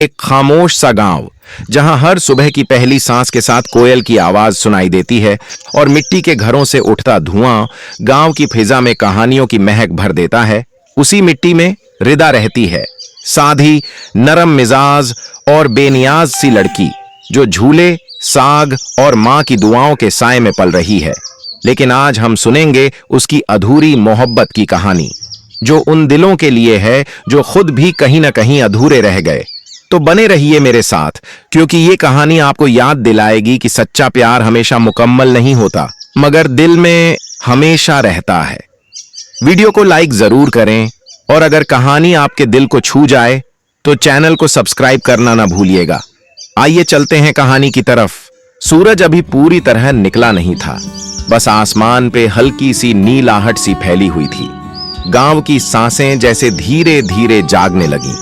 एक खामोश सा गांव जहां हर सुबह की पहली सांस के साथ कोयल की आवाज सुनाई देती है और मिट्टी के घरों से उठता धुआं गांव की फिजा में कहानियों की महक भर देता है। उसी मिट्टी में रिदा रहती है, साधी, नरम मिजाज और बेनियाज सी लड़की जो झूले, साग और मां की दुआओं के साए में पल रही है। लेकिन आज हम सुनेंगे उसकी अधूरी मोहब्बत की कहानी, जो उन दिलों के लिए है जो खुद भी कहीं ना कहीं अधूरे रह गए। तो बने रहिए मेरे साथ, क्योंकि ये कहानी आपको याद दिलाएगी कि सच्चा प्यार हमेशा मुकम्मल नहीं होता, मगर दिल में हमेशा रहता है। वीडियो को लाइक जरूर करें और अगर कहानी आपके दिल को छू जाए तो चैनल को सब्सक्राइब करना ना भूलिएगा। आइए चलते हैं कहानी की तरफ। सूरज अभी पूरी तरह निकला नहीं था, बस आसमान पे हल्की सी नीलाहट सी फैली हुई थी। गांव की सांसें जैसे धीरे धीरे जागने लगीं।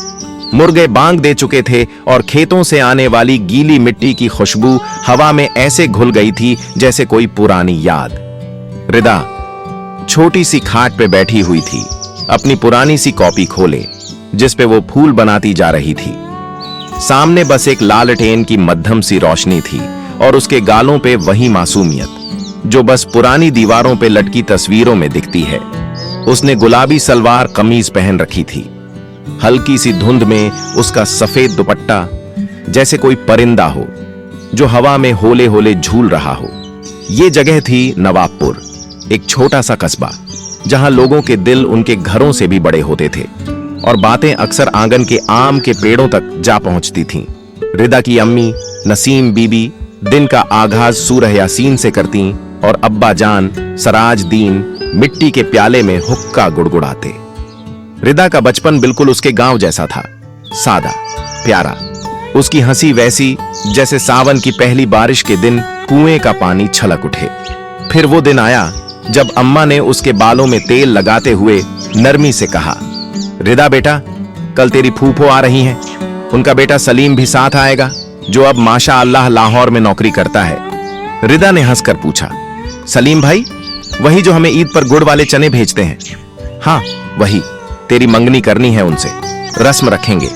मुर्गे बांग दे चुके थे और खेतों से आने वाली गीली मिट्टी की खुशबू हवा में ऐसे घुल गई थी जैसे कोई पुरानी याद। रिदा छोटी सी खाट पे बैठी हुई थी, अपनी पुरानी सी कॉपी खोले जिस पे वो फूल बनाती जा रही थी। सामने बस एक लालटेन की मध्यम सी रोशनी थी और उसके गालों पे वही मासूमियत जो बस पुरानी दीवारों पे लटकी तस्वीरों में दिखती है। उसने गुलाबी सलवार कमीज पहन रखी थी। हल्की सी धुंध में उसका सफेद दुपट्टा जैसे कोई परिंदा हो जो हवा में होले होले झूल रहा हो। ये जगह थी नवाबपुर, एक छोटा सा कस्बा जहां लोगों के दिल उनके घरों से भी बड़े होते थे और बातें अक्सर आंगन के आम के पेड़ों तक जा पहुंचती थीं। रिदा की अम्मी नसीम बीबी दिन का आगाज सूरह यासीन से करती और अब्बा जान सराज दीन मिट्टी के प्याले में हुक्का गुड़गुड़ाते। रिदा का बचपन बिल्कुल उसके गांव जैसा था, सादा, प्यारा। उसकी हंसी वैसी जैसे सावन की पहली बारिश के दिन कुएं का पानी छलक उठे। फिर वो दिन आया जब अम्मा ने उसके बालों में तेल लगाते हुए नरमी से कहा, रिदा बेटा, कल तेरी फूफो आ रही हैं। उनका बेटा सलीम भी साथ आएगा, जो अब माशा अल्लाह लाहौर में नौकरी करता है। रिदा ने हंसकर पूछा, सलीम भाई? वही जो हमें ईद पर गुड़ वाले चने भेजते हैं? हाँ वही। तेरी मंगनी करनी है उनसे, रस्म रखेंगे।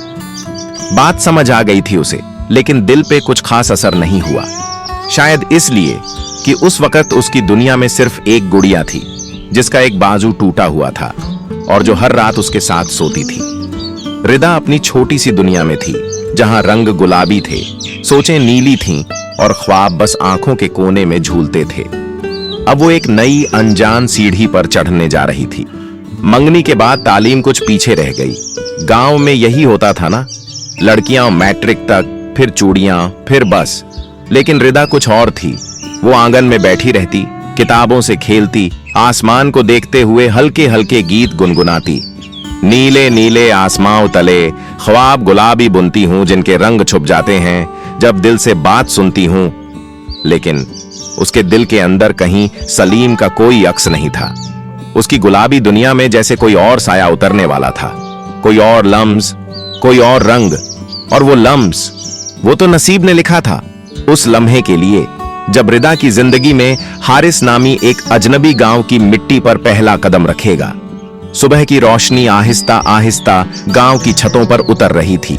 बात समझ आ गई थी उसे, लेकिन दिल पे कुछ खास असर नहीं हुआ। शायद इसलिए कि उस वक्त उसकी दुनिया में सिर्फ एक गुड़िया थी जिसका एक बाजू टूटा हुआ था और जो हर रात उसके साथ सोती थी। रिदा अपनी छोटी सी दुनिया में थी जहां रंग गुलाबी थे, सोचें नीली थीं और ख्वाब बस आंखों के कोने में झूलते थे। अब वो एक नई अनजान सीढ़ी पर चढ़ने जा रही थी। मंगनी के बाद तालीम कुछ पीछे रह गई। गांव में यही होता था ना, लड़कियां मैट्रिक तक, फिर चूड़ियां, फिर बस। लेकिन रिदा कुछ और थी। वो आंगन में बैठी रहती, किताबों से खेलती, आसमान को देखते हुए हल्के हल्के गीत गुनगुनाती। नीले नीले आसमां तले ख्वाब गुलाबी बुनती हूं जिनके रंग छुप जाते हैं जब दिल से बात सुनती हूं। लेकिन उसके दिल के अंदर कहीं सलीम का कोई अक्स नहीं था। उसकी गुलाबी दुनिया में जैसे कोई और साया उतरने वाला था, कोई और लम्स, कोई और रंग। और वो लम्स, वो तो नसीब ने लिखा था उस लम्हे के लिए जब रिदा की जिंदगी में हारिस नामी एक अजनबी गांव की मिट्टी पर पहला कदम रखेगा। सुबह की रोशनी आहिस्ता आहिस्ता गांव की छतों पर उतर रही थी।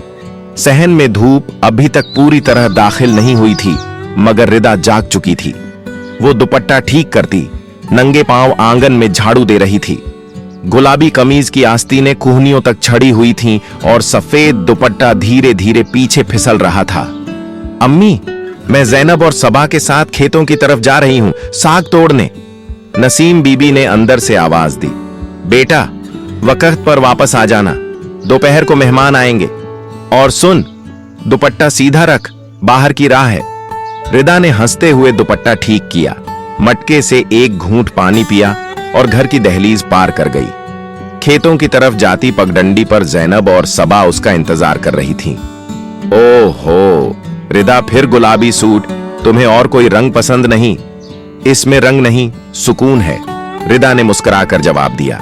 सहन में धूप अभी तक पूरी तरह दाखिल नहीं हुई थी, मगर रिदा जाग चुकी थी। वो दुपट्टा ठीक करती, नंगे पांव आंगन में झाड़ू दे रही थी। गुलाबी कमीज की आस्तीनें कुहनियों तक छड़ी हुई थीं और सफेद दुपट्टा धीरे धीरे पीछे फिसल रहा था। अम्मी, मैं जैनब और सबा के साथ खेतों की तरफ जा रही हूं, साग तोड़ने। नसीम बीबी ने अंदर से आवाज दी। बेटा, वक्त पर वापस आ जाना, दोपहर को मेहमान आएंगे। और सुन, दुपट्टा सीधा रख, बाहर की राह है। रिदा ने हंसते हुए दुपट्टा ठीक किया, मटके से एक घूंट पानी पिया और घर की दहलीज पार कर गई। खेतों की तरफ जाती पगडंडी पर जैनब और सबा उसका इंतजार कर रही थीं। ओहो रिदा, फिर गुलाबी सूट? तुम्हें और कोई रंग पसंद नहीं? इसमें रंग नहीं, सुकून है, रिदा ने मुस्कुराकर जवाब दिया।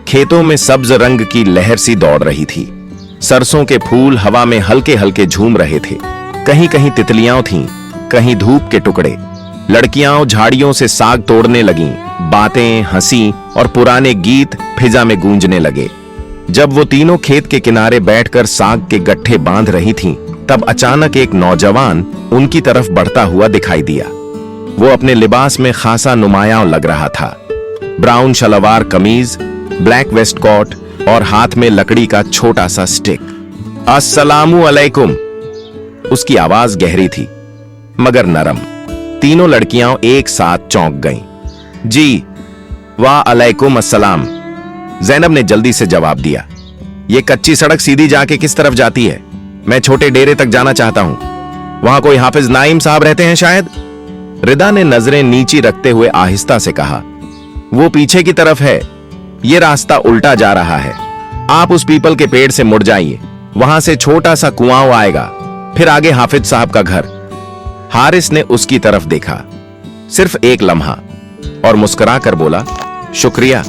खेतों में सब्ज रंग की लहर सी दौड़ रही थी। सरसों के फूल हवा में हल्के हल्के झूम रहे थे। कहीं कहीं तितलियां थीं, कहीं धूप के टुकड़े। लड़कियां झाड़ियों से साग तोड़ने लगीं। बातें, हंसी और पुराने गीत फिजा में गूंजने लगे। जब वो तीनों खेत के किनारे बैठकर साग के गट्ठे बांध रही थीं, तब अचानक एक नौजवान उनकी तरफ बढ़ता हुआ दिखाई दिया। वो अपने लिबास में खासा नुमायां लग रहा था। ब्राउन शलवार कमीज, ब्लैक वेस्ट कोट और हाथ में लकड़ी का छोटा सा स्टिक। अस्सलामु अलैकुम। उसकी आवाज गहरी थी मगर नरम। तीनों लड़कियां एक साथ चौंक गईं। जी, वाह अलैकुम अस्सलाम। जैनब ने जल्दी से जवाब दिया। ये कच्ची सड़क सीधी जाके किस तरफ जाती है? मैं छोटे डेरे तक जाना चाहता हूं। वहां कोई हाफिज नाइम साहब रहते हैं शायद? रिदा ने नजरें नीची रखते हुए आहिस्ता से कहा, वो पीछे की तरफ है। ये रास्ता उल्टा जा रहा है। आप उस पीपल के पेड़ से मुड़ जाइए। वहां से छोटा सा कुआं आएगा, फिर आगे हाफिज साहब का घर। हारिस ने उसकी तरफ देखा, सिर्फ एक लम्हा, और मुस्कुराकर बोला, शुक्रिया।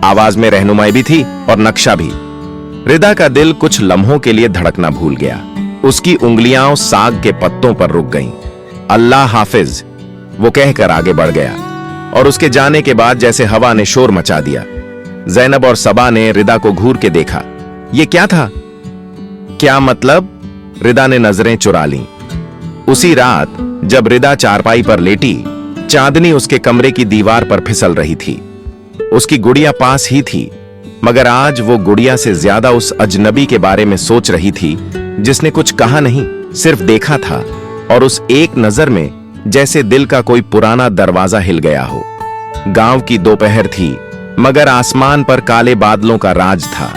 आवाज में रहनुमाई भी थी और नक्शा भी। रिदा का दिल कुछ लम्हों के लिए धड़कना भूल गया। उसकी उंगलियां साग के पत्तों पर रुक गईं। अल्लाह हाफिज, वो कहकर आगे बढ़ गया, और उसके जाने के बाद जैसे हवा ने शोर मचा दिया। जैनब और सबा ने रिदा को घूर के देखा। ये क्या था? क्या मतलब? रिदा ने नजरें चुरा लीं। उसी रात जब रिदा चारपाई पर लेटी, चांदनी उसके कमरे की दीवार पर फिसल रही थी। उसकी गुड़िया पास ही थी, मगर आज वो गुड़िया से ज्यादा उस अजनबी के बारे में सोच रही थी जिसने कुछ कहा नहीं, सिर्फ देखा था, और उस एक नजर में जैसे दिल का कोई पुराना दरवाजा हिल गया हो। गांव की दोपहर थी, मगर आसमान पर काले बादलों का राज था।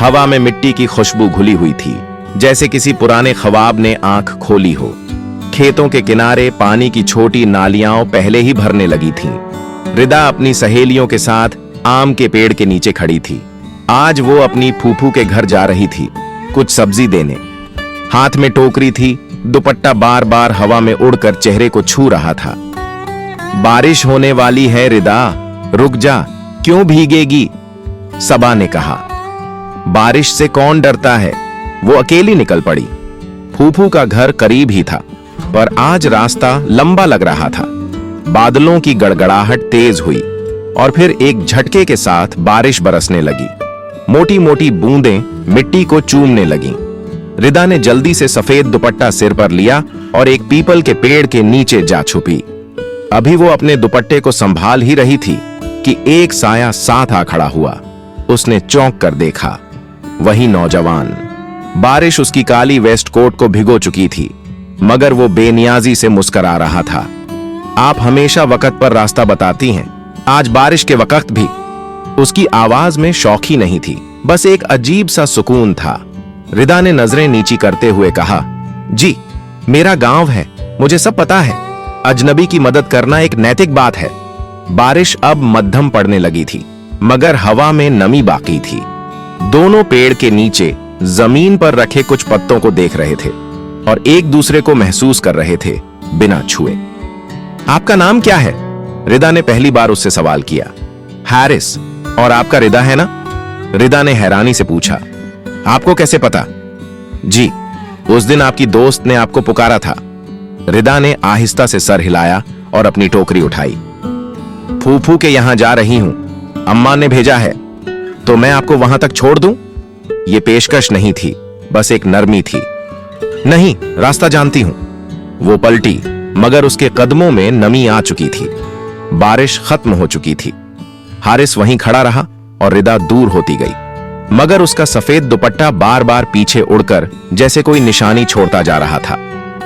हवा में मिट्टी की खुशबू घुली हुई थी, जैसे किसी पुराने ख्वाब ने आंख खोली हो। खेतों के किनारे पानी की छोटी नालियां पहले ही भरने लगी थीं। रिदा अपनी सहेलियों के साथ आम के पेड़ के नीचे खड़ी थी। आज वो अपनी फूफू के घर जा रही थी, कुछ सब्जी देने। हाथ में टोकरी थी, दुपट्टा बार बार हवा में उड़कर चेहरे को छू रहा था। बारिश होने वाली है रिदा, रुक जा, क्यों भीगेगी? सबा ने कहा। बारिश से कौन डरता है? वो अकेली निकल पड़ी। फूफू का घर करीब ही था, पर आज रास्ता लंबा लग रहा था। बादलों की गड़गड़ाहट तेज हुई और फिर एक झटके के साथ बारिश बरसने लगी। मोटी मोटी बूंदें मिट्टी को चूमने लगीं। रिदा ने जल्दी से सफेद दुपट्टा सिर पर लिया और एक पीपल के पेड़ के नीचे जा छुपी। अभी वो अपने दुपट्टे को संभाल ही रही थी कि एक साया साथ आ खड़ा हुआ। उसने चौंक कर देखा, वही नौजवान। बारिश उसकी काली वेस्ट कोट को भिगो चुकी थी, मगर वो बेनियाजी से मुस्कुरा रहा था। आप हमेशा वक्त पर रास्ता बताती हैं, आज बारिश के वक्त भी। उसकी आवाज में शौकी नहीं थी, बस एक अजीब सा सुकून था। रिदा ने नजरें नीची करते हुए कहा, जी, मेरा गांव है, मुझे सब पता है। अजनबी की मदद करना एक नैतिक बात है। बारिश अब मध्यम पड़ने लगी थी, मगर हवा में नमी बाकी थी। दोनों पेड़ के नीचे जमीन पर रखे कुछ पत्तों को देख रहे थे और एक दूसरे को महसूस कर रहे थे बिना छुए। आपका नाम क्या है? रिदा ने पहली बार उससे सवाल किया। हारिस। और आपका रिदा है ना? रिदा ने हैरानी से पूछा। आपको कैसे पता? जी, उस दिन आपकी दोस्त ने आपको पुकारा था। रिदा ने आहिस्ता से सर हिलाया और अपनी टोकरी उठाई। फूफू के यहां जा रही हूं, अम्मा ने भेजा है, तो मैं आपको वहां तक छोड़ दूं? ये पेशकश नहीं थी, बस एक नरमी थी। नहीं, रास्ता जानती हूं। वो पलटी, मगर उसके कदमों में नमी आ चुकी थी। बारिश खत्म हो चुकी थी। हारिस वहीं खड़ा रहा और रिदा दूर होती गई, मगर उसका सफेद दुपट्टा बार बार पीछे उड़कर जैसे कोई निशानी छोड़ता जा रहा था।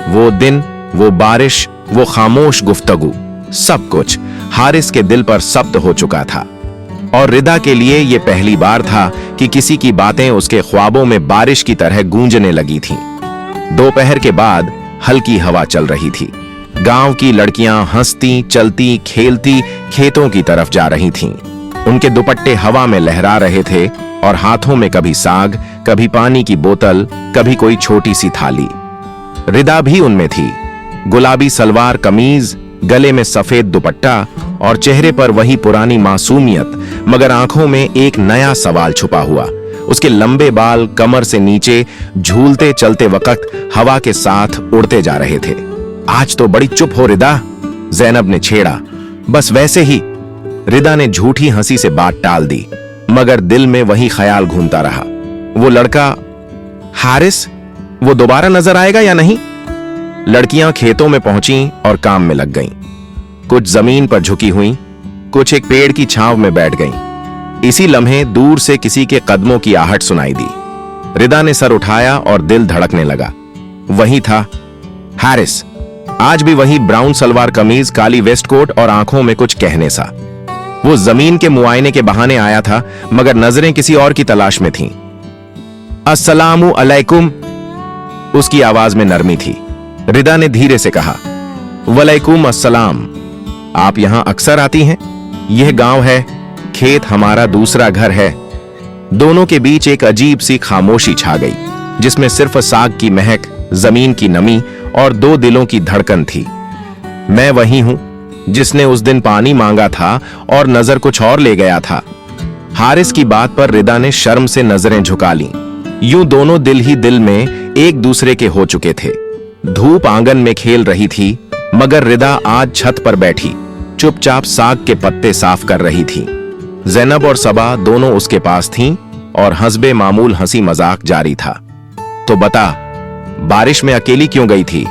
वो दिन, वो बारिश, वो खामोश गुफ्तगू, सब कुछ हारिस के दिल पर सब्त हो चुका था। और रिदा के लिए यह पहली बार था कि किसी की बातें उसके ख्वाबों में बारिश की तरह गूंजने लगी थीं। दोपहर के बाद हल्की हवा चल रही थी। गांव की लड़कियां हंसती, चलती, खेलती खेतों की तरफ जा रही थीं। उनके दुपट्टे हवा में लहरा रहे थे और हाथों में कभी साग, कभी पानी की बोतल, कभी कोई छोटी सी थाली। रिदा भी उनमें थी। गुलाबी सलवार कमीज, गले में सफेद दुपट्टा और चेहरे पर वही पुरानी मासूमियत, मगर आंखों में एक नया सवाल छुपा हुआ। उसके लंबे बाल कमर से नीचे झूलते चलते वक्त हवा के साथ उड़ते जा रहे थे। आज तो बड़ी चुप हो रिदा, जैनब ने छेड़ा। बस वैसे ही, रिदा ने झूठी हंसी से बात टाल दी। मगर दिल में वही ख्याल घूमता रहा, वो लड़का हारिस, वो दोबारा नजर आएगा या नहीं। लड़कियां खेतों में पहुंची और काम में लग गईं। कुछ जमीन पर झुकी हुई, कुछ एक पेड़ की छांव में बैठ गईं। इसी लम्हे दूर से किसी के कदमों की आहट सुनाई दी। रिदा ने सर उठाया और दिल धड़कने लगा। वही था हारिस, आज भी वही ब्राउन सलवार कमीज, काली वेस्ट कोट और आंखों में कुछ कहने सा। वो जमीन के मुआयने के बहाने आया था, मगर नजरें किसी और की तलाश में थीं। अस्सलामु अलैकुम, उसकी आवाज में नरमी थी। रिदा ने धीरे से कहा, वलैकुम अस्सलाम। आप यहां अक्सर आती हैं? यह गांव है, खेत हमारा दूसरा घर है। दोनों के बीच एक अजीब सी खामोशी छा गई, जिसमें सिर्फ साग की महक, जमीन की नमी और दो दिलों की धड़कन थी। मैं वही हूं जिसने उस दिन पानी मांगा था और नजर कुछ और ले गया था। हारिस की बात पर रिदा ने शर्म से नजरें झुका लीं। यूं दोनों दिल ही दिल में एक दूसरे के हो चुके थे। धूप आंगन में खेल रही थी, मगर रिदा आज छत पर बैठी चुपचाप साग के पत्ते साफ कर रही थी। जैनब और सबा दोनों उसके पास थीं और हस्बे मामूल हंसी मजाक जारी था। तो बता, बारिश में अकेली क्यों गई थी?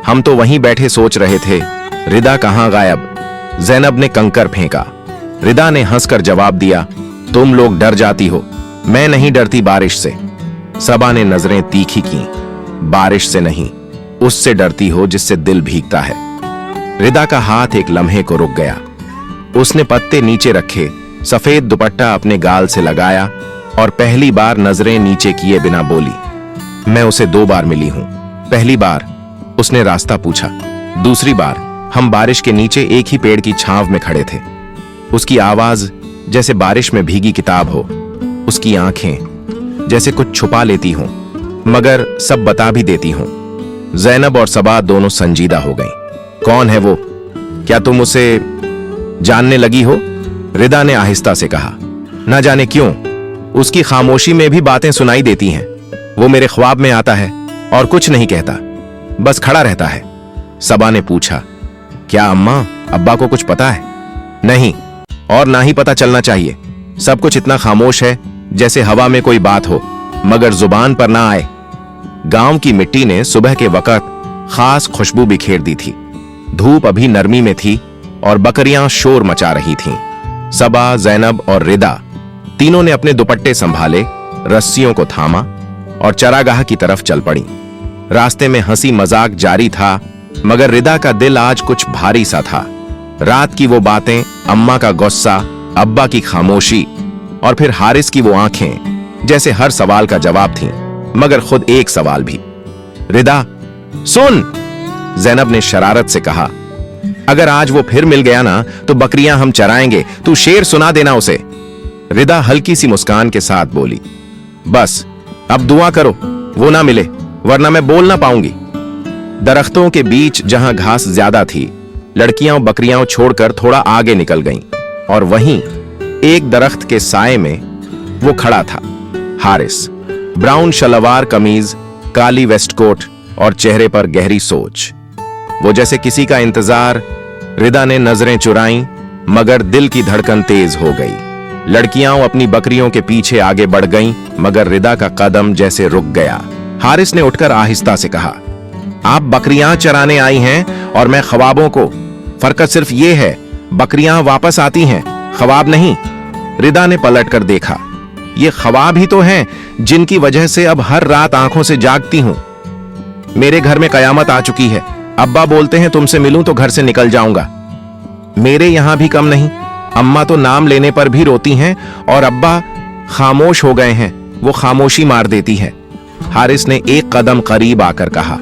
हम तो वहीं बैठे सोच रहे थे, रिदा कहां गायब? जैनब ने कंकर फेंका। रिदा ने हंसकर जवाब दिया, तुम लोग डर जाती हो, मैं नहीं डरती बारिश से। सबा ने नजरें तीखी की। बारिश से नहीं, उससे डरती हो जिससे दिल भीगता है। रिदा का हाथ एक लम्हे को रुक गया। उसने पत्ते नीचे रखे, सफेद दुपट्टा अपने गाल से लगाया और पहली बार नजरें नीचे किए बिना बोली, मैं उसे 2 बार मिली हूं। पहली बार उसने रास्ता पूछा, दूसरी बार हम बारिश के नीचे एक ही पेड़ की छांव में खड़े थे। उसकी आवाज जैसे बारिश में भीगी किताब हो, उसकी आंखें जैसे कुछ छुपा लेती हों मगर सब बता भी देती हों। जैनब और सबा दोनों संजीदा हो गईं। कौन है वो? क्या तुम उसे जानने लगी हो? रिदा ने आहिस्ता से कहा। ना जाने क्यों, उसकी खामोशी में भी बातें सुनाई देती हैं। वो मेरे ख्वाब में आता है और कुछ नहीं कहता, बस खड़ा रहता है। सबा ने पूछा, क्या अम्मा अब्बा को कुछ पता है? नहीं, और ना ही पता चलना चाहिए। सब कुछ इतना खामोश है जैसे हवा में कोई बात हो मगर जुबान पर ना आए। गांव की मिट्टी ने सुबह के वक्त खास खुशबू बिखेर दी थी। धूप अभी नरमी में थी और बकरियां शोर मचा रही थीं। सबा, जैनब और रिदा तीनों ने अपने दुपट्टे संभाले, रस्सियों को थामा और चरागाह की तरफ चल पड़ी। रास्ते में हंसी मजाक जारी था, मगर रिदा का दिल आज कुछ भारी सा था। रात की वो बातें, अम्मा का गुस्सा, अब्बा की खामोशी और फिर हारिस की वो आंखें, जैसे हर सवाल का जवाब थीं, मगर खुद एक सवाल भी। रिदा सुन, जैनब ने शरारत से कहा, अगर आज वो फिर मिल गया ना तो बकरियां हम चराएंगे, तू शेर सुना देना उसे। रिदा हल्की सी मुस्कान के साथ बोली, बस अब दुआ करो वो ना मिले, वरना मैं बोल ना पाऊंगी। दरख्तों के बीच जहां घास ज्यादा थी, लड़कियां बकरियां छोड़कर थोड़ा आगे निकल गईं और वहीं एक दरख्त के साए में वो खड़ा था, हारिस। ब्राउन शलवार कमीज, काली वेस्टकोट और चेहरे पर गहरी सोच। वो जैसे किसी का इंतजार। रिदा ने नजरें चुराईं, मगर दिल की धड़कन तेज हो गई। लड़कियां अपनी बकरियों के पीछे आगे बढ़ गईं, मगर रिदा का कदम जैसे रुक गया। हारिस ने उठकर आहिस्ता से कहा, आप बकरियां चराने आई हैं और मैं ख्वाबों को। फर्क सिर्फ ये है, बकरियां वापस आती हैं, ख्वाब नहीं। रिदा ने पलटकर देखा, ये ख्वाब ही तो हैं जिनकी वजह से अब हर रात आंखों से जागती हूं। मेरे घर में कयामत आ चुकी है। अब्बा बोलते हैं तुमसे मिलूं तो घर से निकल जाऊंगा। मेरे यहां भी कम नहीं, अम्मा तो नाम लेने पर भी रोती हैं और अब्बा खामोश हो गए हैं, वो खामोशी मार देती है। हारिस ने एक कदम करीब आकर कहा,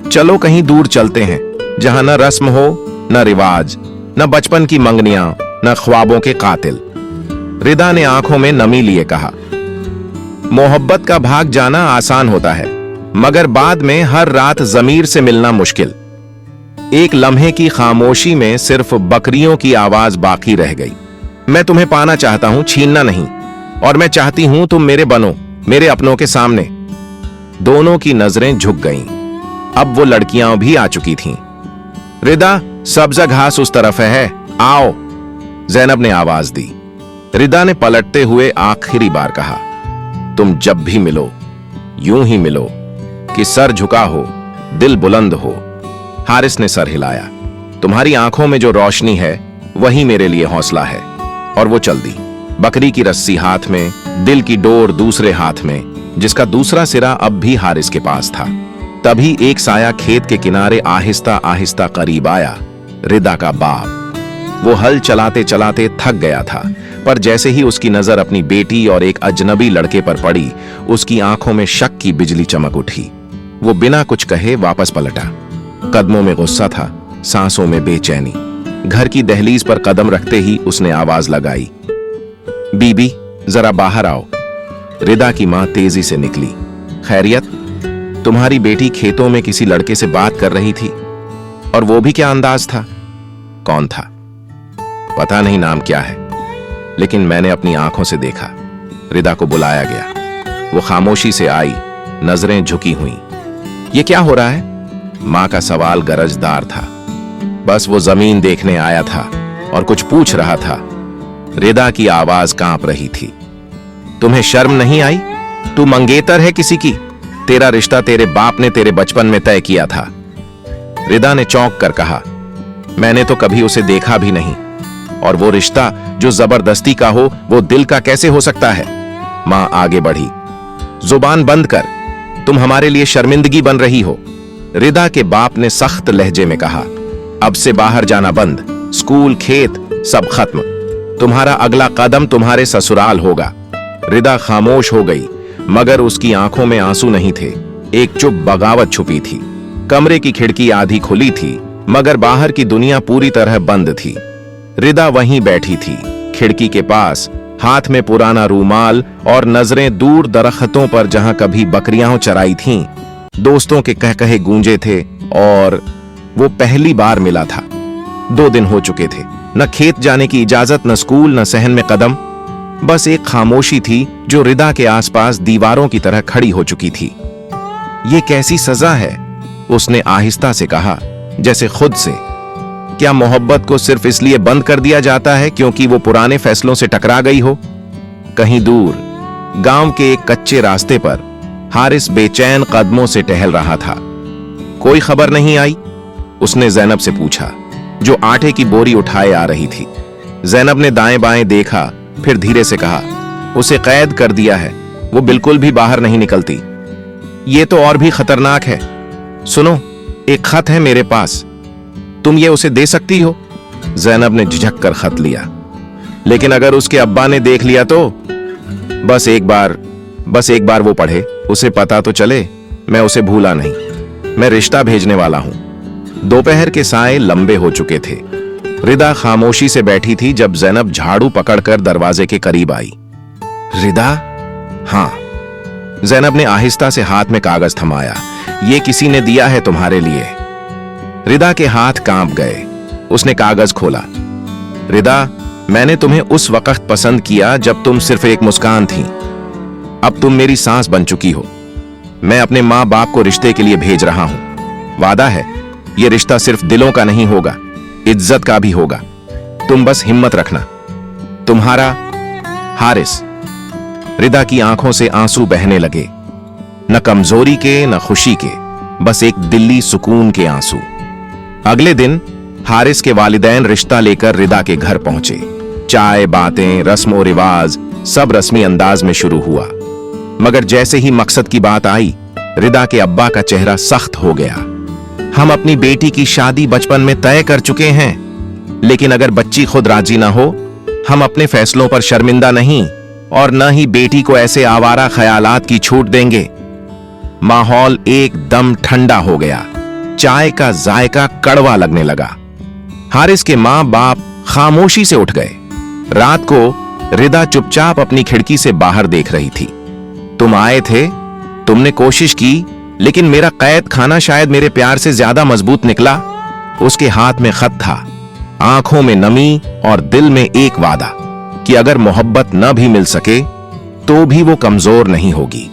चलो कहीं दूर चलते हैं, जहां न रस्म हो, न रिवाज, न बचपन की मंगनियां, न ख्वाबों के कातिल। रिदा ने आंखों में नमी लिए कहा, मोहब्बत का भाग जाना आसान होता है, मगर बाद में हर रात जमीर से मिलना मुश्किल। एक लम्हे की खामोशी में सिर्फ बकरियों की आवाज बाकी रह गई। मैं तुम्हें पाना चाहता हूं, छीनना नहीं, और मैं चाहती हूं तुम मेरे बनो, मेरे अपनों के सामने। दोनों की नजरें झुक गईं। अब वो लड़कियां भी आ चुकी थीं। रिदा, सब्जा घास उस तरफ है, आओ, जैनब ने आवाज दी। रिदा ने पलटते हुए आखिरी बार कहा, तुम जब भी मिलो यूं ही मिलो कि सर झुका हो, दिल बुलंद हो। हारिस ने सर हिलाया। तुम्हारी आंखों में जो रोशनी है वही मेरे लिए हौसला है। और वो चल दी, बकरी की रस्सी हाथ में, दिल की डोर दूसरे हाथ में, जिसका दूसरा सिरा अब भी हारिस के पास था। तभी एक साया खेत के किनारे आहिस्ता आहिस्ता करीब आया। रिदा का बाप। वो हल चलाते चलाते थक गया था, पर जैसे ही उसकी नजर अपनी बेटी और एक अजनबी लड़के पर पड़ी, उसकी आंखों में शक की बिजली चमक उठी। वो बिना कुछ कहे वापस पलटा। कदमों में गुस्सा था, सांसों में बेचैनी। घर की दहलीज पर कदम रखते ही उसने आवाज लगाई, बीबी जरा बाहर आओ। रिदा की मां तेजी से निकली। खैरियत? तुम्हारी बेटी खेतों में किसी लड़के से बात कर रही थी। और वो भी क्या अंदाज था? कौन था? पता नहीं नाम क्या है, लेकिन मैंने अपनी आंखों से देखा। रिदा को बुलाया गया। वो खामोशी से आई, नजरें झुकी हुई। ये क्या हो रहा है? मां का सवाल गरजदार था। बस वो जमीन देखने आया था और कुछ पूछ रहा था। रिदा की आवाज कांप रही थी। तुम्हें शर्म नहीं आई? तू मंगेतर है किसी की? तेरा रिश्ता तेरे बाप ने तेरे बचपन में तय किया था। रिदा ने चौंक कर कहा, मैंने तो कभी उसे देखा भी नहीं। और वो रिश्ता जो जबरदस्ती का हो, वो दिल का कैसे हो सकता है? मां आगे बढ़ी। जुबान बंद कर, तुम हमारे लिए शर्मिंदगी बन रही हो। रिदा के बाप ने सख्त लहजे में कहा, अब से बाहर जाना बंद, स्कूल खेत सब खत्म। तुम्हारा अगला कदम तुम्हारे ससुराल होगा। रिदा खामोश हो गई, मगर उसकी आंखों में आंसू नहीं थे। एक चुप बगावत छुपी थी। कमरे की खिड़की आधी खुली थी, मगर बाहर की दुनिया पूरी तरह बंद थी। रिदा वहीं बैठी थी, खिड़की के पास, हाथ में पुराना रूमाल और नजरें दूर दरख्तों पर जहां कभी बकरियां चराई थीं। दोस्तों के कहकहे गूंजे थे और वो पहली बार मिला था। 2 दिन हो चुके थे। न खेत जाने की इजाजत, न स्कूल, न सहन में कदम। बस एक खामोशी थी जो रिदा के आसपास दीवारों की तरह खड़ी हो चुकी थी। ये कैसी सजा है? उसने आहिस्ता से कहा, जैसे खुद से। क्या मोहब्बत को सिर्फ इसलिए बंद कर दिया जाता है क्योंकि वो पुराने फैसलों से टकरा गई हो? कहीं दूर गांव के एक कच्चे रास्ते पर हारिस बेचैन कदमों से टहल रहा था। कोई खबर नहीं आई? उसने जैनब से पूछा, जो आटे की बोरी उठाए आ रही थी। जैनब ने दाएं बाएं देखा, फिर धीरे से कहा, उसे कैद कर दिया है, वो बिल्कुल भी बाहर नहीं निकलती। ये तो और भी खतरनाक है। सुनो, एक खत है मेरे पास, तुम ये उसे दे सकती हो? जैनब ने झिझक कर खत लिया। लेकिन अगर उसके अब्बा ने देख लिया तो? बस एक बार वो पढ़े, उसे पता तो चले मैं उसे भूला नहीं। मैं रिश्ता भेजने वाला हूं। दोपहर के साए लंबे हो चुके थे। रिदा खामोशी से बैठी थी जब जैनब झाड़ू पकड़कर दरवाजे के करीब आई। रिदा? हां। जैनब ने आहिस्ता से हाथ में कागज थमाया। ये किसी ने दिया है तुम्हारे लिए। रिदा के हाथ कांप गए। उसने कागज खोला। रिदा, मैंने तुम्हें उस वक्त पसंद किया जब तुम सिर्फ एक मुस्कान थी। अब तुम मेरी सांस बन चुकी हो। मैं अपने मां बाप को रिश्ते के लिए भेज रहा हूं। वादा है, यह रिश्ता सिर्फ दिलों का नहीं होगा, इज्जत का भी होगा। तुम बस हिम्मत रखना। तुम्हारा हारिस। रिदा की आंखों से आंसू बहने लगे, न कमजोरी के न खुशी के, बस एक दिल्ली सुकून के आंसू। अगले दिन हारिस के वालिदैन रिश्ता लेकर रिदा के घर पहुंचे। चाय, बातें, रस्म और रिवाज सब रस्मी अंदाज में शुरू हुआ। मगर जैसे ही मकसद की बात आई, रिदा के अब्बा का चेहरा सख्त हो गया। हम अपनी बेटी की शादी बचपन में तय कर चुके हैं, लेकिन अगर बच्ची खुद राजी ना हो, हम अपने फैसलों पर शर्मिंदा नहीं और न ही बेटी को ऐसे आवारा ख्यालात की छूट देंगे। माहौल एकदम ठंडा हो गया। चाय का जायका कड़वा लगने लगा। हारिस के मां बाप खामोशी से उठ गए। रात को रिदा चुपचाप अपनी खिड़की से बाहर देख रही थी। तुम आए थे, तुमने कोशिश की, लेकिन मेरा कैद खाना शायद मेरे प्यार से ज्यादा मजबूत निकला। उसके हाथ में खत था, आंखों में नमी और दिल में एक वादा कि अगर मोहब्बत न भी मिल सके तो भी वो कमजोर नहीं होगी।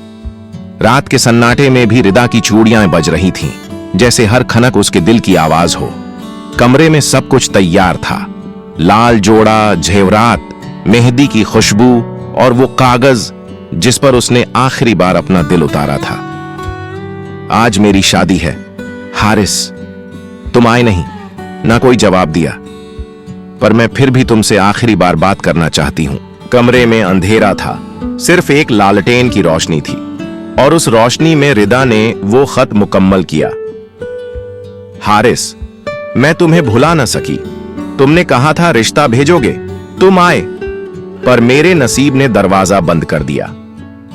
रात के सन्नाटे में भी रिदा की चूड़ियां बज रही थीं, जैसे हर खनक उसके दिल की आवाज हो। कमरे में सब कुछ तैयार था। लाल जोड़ा, जेवरात, मेहंदी की खुशबू और वो कागज जिस पर उसने आखिरी बार अपना दिल उतारा था। आज मेरी शादी है हारिस। तुम आए नहीं, ना कोई जवाब दिया, पर मैं फिर भी तुमसे आखिरी बार बात करना चाहती हूं। कमरे में अंधेरा था, सिर्फ एक लालटेन की रोशनी थी और उस रोशनी में रिदा ने वो खत मुकम्मल किया। हारिस, मैं तुम्हें भुला न सकी। तुमने कहा था रिश्ता भेजोगे, तुम आए, पर मेरे नसीब ने दरवाजा बंद कर दिया।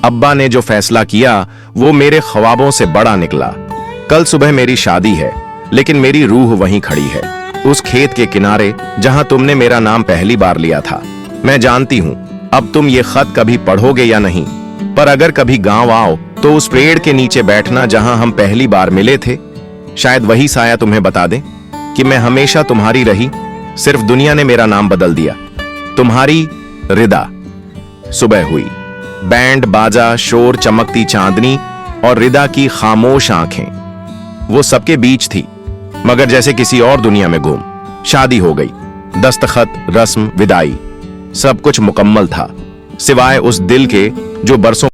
अब्बा ने जो फैसला किया वो मेरे ख्वाबों से बड़ा निकला। कल सुबह मेरी शादी है, लेकिन मेरी रूह वहीं खड़ी है, उस खेत के किनारे जहां तुमने मेरा नाम पहली बार लिया था। मैं जानती हूं अब तुम ये खत कभी पढ़ोगे या नहीं, पर अगर कभी गांव आओ तो उस पेड़ के नीचे बैठना जहां हम पहली बार मिले थे। शायद वही साया तुम्हें बता दे कि मैं हमेशा तुम्हारी रही, सिर्फ दुनिया ने मेरा नाम बदल दिया। तुम्हारी रिदा। सुबह हुई, बैंड बाजा, शोर, चमकती चांदनी और रिदा की खामोश आंखें वो सबके बीच थी, मगर जैसे किसी और दुनिया में गुम। शादी हो गई, दस्तखत, रस्म, विदाई, सब कुछ मुकम्मल था, सिवाय उस दिल के जो बरसों